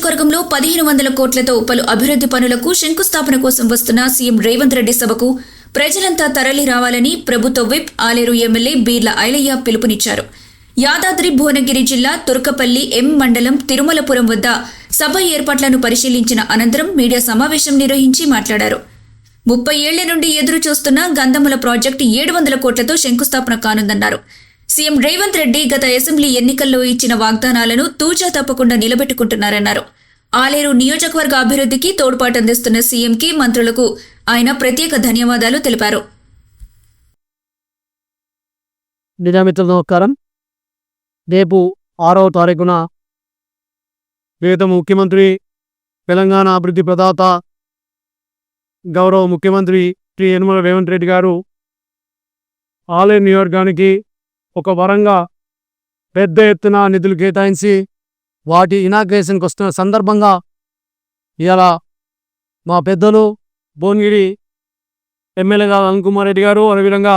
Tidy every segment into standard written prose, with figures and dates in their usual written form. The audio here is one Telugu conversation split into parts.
నియోజకవర్గంలో 1500 కోట్లతో పలు అభివృద్ధి పనులకు శంకుస్థాపన కోసం వస్తున్న సీఎం రేవంత్ రెడ్డి సభకు ప్రజలంతా తరలి రావాలని ప్రభుత్వ విప్ ఆలేరు ఎమ్మెల్యే బీర్ల ఐలయ్య పిలుపునిచ్చారు. యాదాద్రి భువనగిరి జిల్లా తుర్కపల్లి ఎం మండలం తిరుమలపురం వద్ద సభ ఏర్పాట్లను పరిశీలించిన అనంతరం మీడియా సమావేశం నిర్వహించి మాట్లాడారు. 30 ఏళ్ల నుండి ఎదురు చూస్తున్న గంధముల ప్రాజెక్టు 700 కోట్లతో శంకుస్థాపన కానుందన్నారు. సీఎం రేవంత్ రెడ్డి గత అసెంబ్లీ ఎన్నికల్లో ఇచ్చిన వాగ్దానాలను తూచా తప్పకుండా నిలబెట్టుకుంటున్నారన్నారు. ఆలేరు నియోజకవర్గ అభివృద్ధికి తోడ్పాటు అందిస్తున్న సీఎంకి, మంత్రులకు ఆయన ప్రత్యేక ధన్యవాదాలు తెలిపారు. నమస్కారం. రేపు 6వ తారీఖున ప్రియతమ ముఖ్యమంత్రి, తెలంగాణ అభివృద్ధి ప్రదాత, గౌరవ ముఖ్యమంత్రి శ్రీ యనమల రేవంత్ రెడ్డి గారు ఆలేరు నియోజకవర్గానికి ఒక వరంగా పెద్ద ఎత్తున నిధులు కేటాయించి వాటి ఇనాగ్రేషన్కి వస్తున్న సందర్భంగా ఇవాళ మా పెద్దలు భువనగిరి ఎమ్మెల్యే గారు అనిల్ కుమార్ రెడ్డి గారు, అదేవిధంగా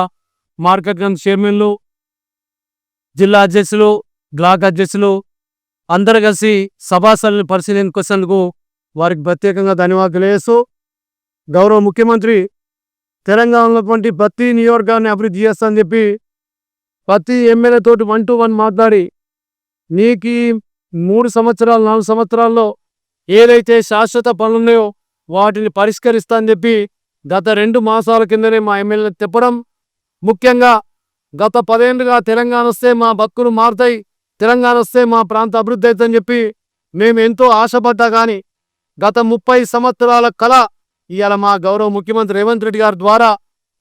మార్కెట్ కమిటీ చైర్మన్లు, జిల్లా అధ్యక్షులు, బ్లాక్ అధ్యక్షులు అందరూ కలిసి సభాస్థలిని పరిశీలించుకొచ్చేందుకు వారికి ప్రత్యేకంగా ధన్యవాదాలు వేస్తూ, గౌరవ ముఖ్యమంత్రి తెలంగాణలో ప్రతి నియోజకవర్గాన్ని అభివృద్ధి చేస్తానని చెప్పి ప్రతి ఎమ్మెల్యే తోటి 1 to 1 మాట్లాడి నీకు 3 సంవత్సరాలు 4 సంవత్సరాల్లో ఏదైతే శాశ్వత పనులున్నాయో వాటిని పరిష్కరిస్తా అని చెప్పి గత 2 మాసాల కిందనే మా ఎమ్మెల్యే చెప్పడం, ముఖ్యంగా గత 10 ఏళ్ళుగా తెలంగాణ వస్తే మా బతుకులు మారుతాయి, తెలంగాణ వస్తే మా ప్రాంత అభివృద్ధి అవుతుందని చెప్పి మేము ఎంతో ఆశపడ్డా. కానీ గత 30 సంవత్సరాల కళ ఇవాళ మా గౌరవ ముఖ్యమంత్రి రేవంత్ రెడ్డి గారి ద్వారా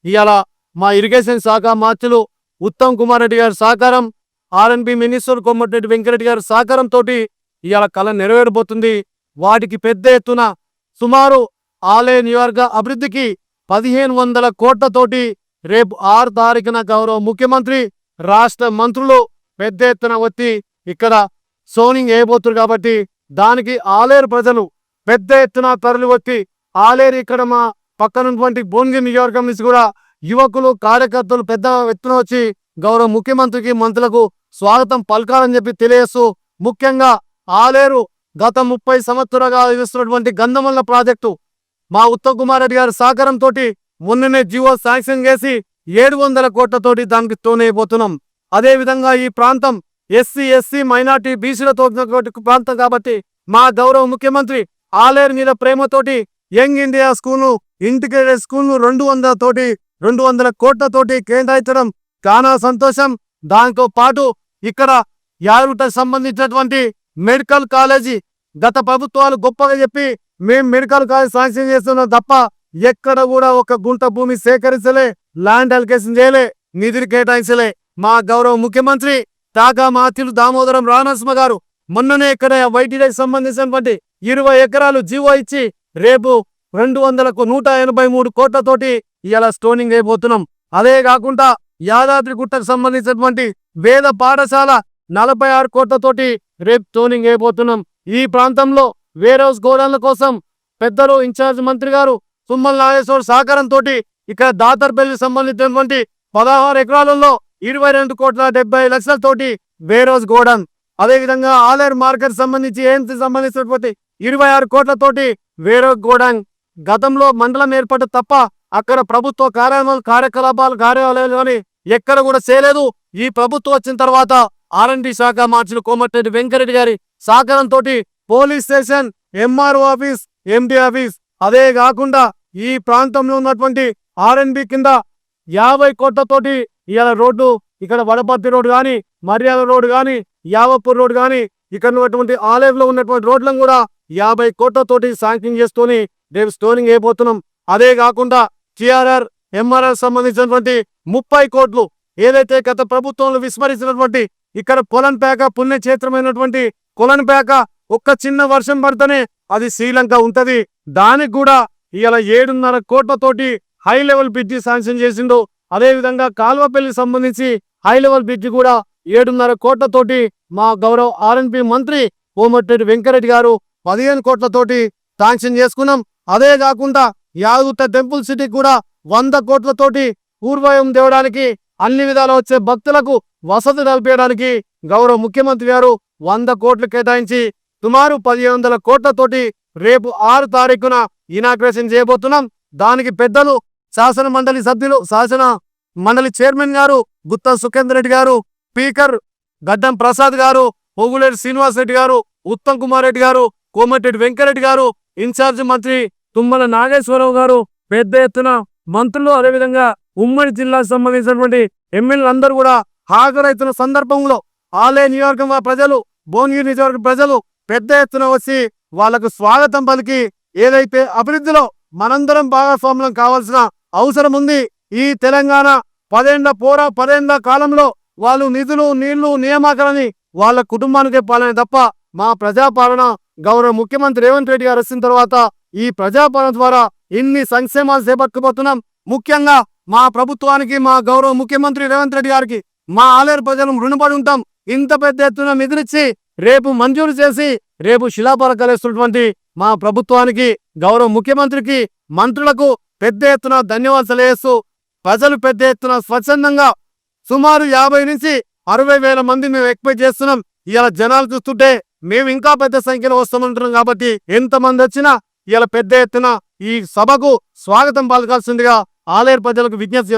ఇవాళ మా ఇరిగేషన్ శాఖ మార్చులు ఉత్తమ్ కుమార్ రెడ్డి గారి సహకారం, ఆర్ఎన్బి మినిస్టర్ కోమటిరెడ్డి వెంకరెడ్డి గారి సహకారంతో ఇవాళ కళ నెరవేరబోతుంది. వాటికి పెద్ద ఎత్తున సుమారు ఆలేరు నియోజకవర్గ అభివృద్ధికి 1500 కోట్లతోటి రేపు 6 తారీఖున గౌరవ ముఖ్యమంత్రి, రాష్ట్ర మంత్రులు పెద్ద ఎత్తున వచ్చి ఇక్కడ సోనింగ్ వేయబోతున్నారు. కాబట్టి దానికి ఆలేరు ప్రజలు పెద్ద ఎత్తున తరలి వచ్చి ఆలేరు ఇక్కడ మా పక్కనున్నటువంటి భువనగిరి నియోజకవర్గం నుంచి కూడా యువకులు, కార్యకర్తలు పెద్ద ఎత్తున వచ్చి గౌరవ ముఖ్యమంత్రికి, మంత్రులకు స్వాగతం పలకాలని చెప్పి తెలియజేస్తూ, ముఖ్యంగా ఆలేరు గత 30 సంవత్సరాలుగా ఇస్తున్నటువంటి గంధమల్ల ప్రాజెక్టు మా ఉత్తమ్ కుమార్ రెడ్డి గారి సహకారంతో మొన్ననే జియో శాంక్షన్ చేసి 700 కోట్లతోటి దానికి తోనేయబోతున్నాం. అదేవిధంగా ఈ ప్రాంతం ఎస్సీ, ఎస్సీ, మైనార్టీ, బీసీలతో ప్రాంతం కాబట్టి మా గౌరవ ముఖ్యమంత్రి ఆలేరు మీద ప్రేమతోటి young India school, integrated school 200 కోట్లతోటి కేటాయించడం చాలా సంతోషం. దాంతో పాటు ఇక్కడ యాదగిరిగుట్టకు సంబంధించినటువంటి మెడికల్ కాలేజీ గత ప్రభుత్వాలు గొప్పగా చెప్పి మేము మెడికల్ కాలేజ్ శాంక్షన్ చేస్తున్నాం తప్ప ఎక్కడ కూడా ఒక గుంట భూమి సేకరించలే, ల్యాండ్ అలికేషన్ చేయలే, నిధులు కేటాయించలే. మా గౌరవ ముఖ్యమంత్రి తాగా మాతిలు దామోదరం రామనరసింహ గారు మొన్ననే ఇక్కడ వైటీడీకి సంబంధించినటువంటి 20 ఎకరాలు జీవో ఇచ్చి రేపు 183 కోట్లతోటి ఇలా స్టోనింగ్ అయిపోతున్నాం. అదే కాకుండా యాదాద్రి గుట్టకు సంబంధించినటువంటి వేద పాఠశాల 46 కోట్లతోటి రేపు స్టోనింగ్ అయిపోతున్నాం. ఈ ప్రాంతంలో వేర్ హౌస్ గోడౌన్ల కోసం పెద్దలు ఇన్ఛార్జ్ మంత్రి గారు తుమ్మల నాగేశ్వర సహకారంతో ఇక్కడ దాతర్పల్లికి సంబంధించినటువంటి 16 ఎకరాలలో 22,70,00,000తోటి వేర్ హౌస్ గోడౌన్, అదేవిధంగా ఆలేరు మార్కెట్ సంబంధించినటువంటి 26 కోట్లతోటి వేర్ హౌస్ గోడౌన్. గతంలో మండలం ఏర్పడ్డ తప్ప అక్కడ ప్రభుత్వ కార్యాలయాలు కానీ ఎక్కడ కూడా చేయలేదు. ఈ ప్రభుత్వం వచ్చిన తర్వాత ఆర్ఎండ్బి శాఖ మార్చులు కోమటిరెడ్డి వెంకరెడ్డి గారి సహకారంతో police station, MRO office, MD office, అదే కాకుండా ఈ ప్రాంతంలో ఉన్నటువంటి ఆర్ఎన్బి కింద 50 కోట్లతోటి ఇవాళ రోడ్డు, ఇక్కడ వడపర్తి రోడ్డు కానీ, మర్యాద రోడ్డు కానీ, యావపూర్ రోడ్డు కానీ, ఇక్కడ ఉన్నటువంటి ఆలేరులో ఉన్నటువంటి రోడ్లను కూడా 50 కోట్లతోటి శాంక్షన్ చేసుకొని రేపు స్టోనింగ్ అయిపోతున్నాం. అదే కాకుండా టిఆర్ఆర్, ఎంఆర్ఆర్ సంబంధించినటువంటి 30 కోట్లు ఏదైతే గత ప్రభుత్వంలో విస్మరించినటువంటి ఇక్కడ కొలన్పేక పుణ్యక్షేత్రమైనటువంటి కొలన్పేక ఒక్క చిన్న వర్షం పడితేనే అది శ్రీలంక ఉంటది. దానికి కూడా ఇవాళ 7.5 కోట్లతోటి హై లెవెల్ బ్రిడ్జి శాంక్షన్ చేసిండు. అదేవిధంగా కాల్వపల్లికి సంబంధించి హై లెవెల్ బ్రిడ్జి కూడా 7.5 కోట్లతోటి మా గౌరవ ఆర్ఎన్బి మంత్రి కోమటిరెడ్డి వెంకరెడ్డి గారు 15 కోట్లతోటి శాంక్షన్ చేసుకున్నాం. అదే కాకుండా యాదగిరిగుట్ట టెంపుల్ సిటీ కూడా 100 కోట్లతోటి పూర్వయం తేవడానికి, అన్ని విధాలు వచ్చే భక్తులకు వసతి కల్పించడానికి గౌరవ ముఖ్యమంత్రి గారు 100 కోట్లు కేటాయించి సుమారు 1500 కోట్లతోటి రేపు 6 తారీఖున ఇనాగ్రేషన్ చేయబోతున్నాం. దానికి పెద్దలు శాసన మండలి సభ్యులు, శాసన మండలి చైర్మన్ గారు గుత్తా సుఖేందర్ రెడ్డి గారు, స్పీకర్ గడ్డం ప్రసాద్ గారు, పొగులేటి శ్రీనివాస్ రెడ్డి గారు, ఉత్తమ్ కుమార్ రెడ్డి గారు, కోమటిరెడ్డి వెంకరెడ్డి గారు, ఇన్ఛార్జ్ మంత్రి తుమ్మల నాగేశ్వరరావు గారు, పెద్ద ఎత్తున మంత్రులు, అదేవిధంగా ఉమ్మడి జిల్లాకు సంబంధించినటువంటి ఎమ్మెల్యేలు అందరూ కూడా హాజరైతున్న సందర్భంలో ఆలయ నియోజకవర్గ ప్రజలు, భువనగిరి నియోజకవర్గ ప్రజలు పెద్ద ఎత్తున వచ్చి వాళ్లకు స్వాగతం పలికి ఏదైతే అభివృద్ధిలో మనందరం భాగస్వామ్యం కావాల్సిన అవసరం ఉంది. ఈ తెలంగాణ 10 కాలంలో వాళ్ళు నిధులు, నీళ్లు, నియామకాలని వాళ్ళ కుటుంబానికే పాలనే తప్ప మా ప్రజాపాలన గౌరవ ముఖ్యమంత్రి రేవంత్ రెడ్డి గారు వచ్చిన తర్వాత ఈ ప్రజాపాలన ద్వారా ఇన్ని సంక్షేమాలు చేపట్టుకుపోతున్నాం. ముఖ్యంగా మా ప్రభుత్వానికి, మా గౌరవ ముఖ్యమంత్రి రేవంత్ రెడ్డి గారికి మా ఆలేరు ప్రజలు రుణపడి ఉంటాం. ఇంత పెద్ద ఎత్తున నిధులిచ్చి రేపు మంజూరు చేసి రేపు శిలాపలకలేస్తున్నటువంటి మా ప్రభుత్వానికి, గౌరవ ముఖ్యమంత్రికి, మంత్రులకు పెద్ద ఎత్తున ధన్యవాదాలు తెలియజేస్తూ ప్రజలు పెద్ద ఎత్తున స్వచ్ఛందంగా సుమారు 50 నుంచి 60 వేల మంది మేము ఎక్స్పెక్ట్ చేస్తున్నాం. ఇలా జనాలు చూస్తుంటే మేము ఇంకా పెద్ద సంఖ్యలో వస్తామంటున్నాం. కాబట్టి ఎంతమంది వచ్చినా ఇలా పెద్ద ఎత్తున ఈ సభకు స్వాగతం పలకాల్సిందిగా ఆలేరు ప్రజలకు విజ్ఞప్తి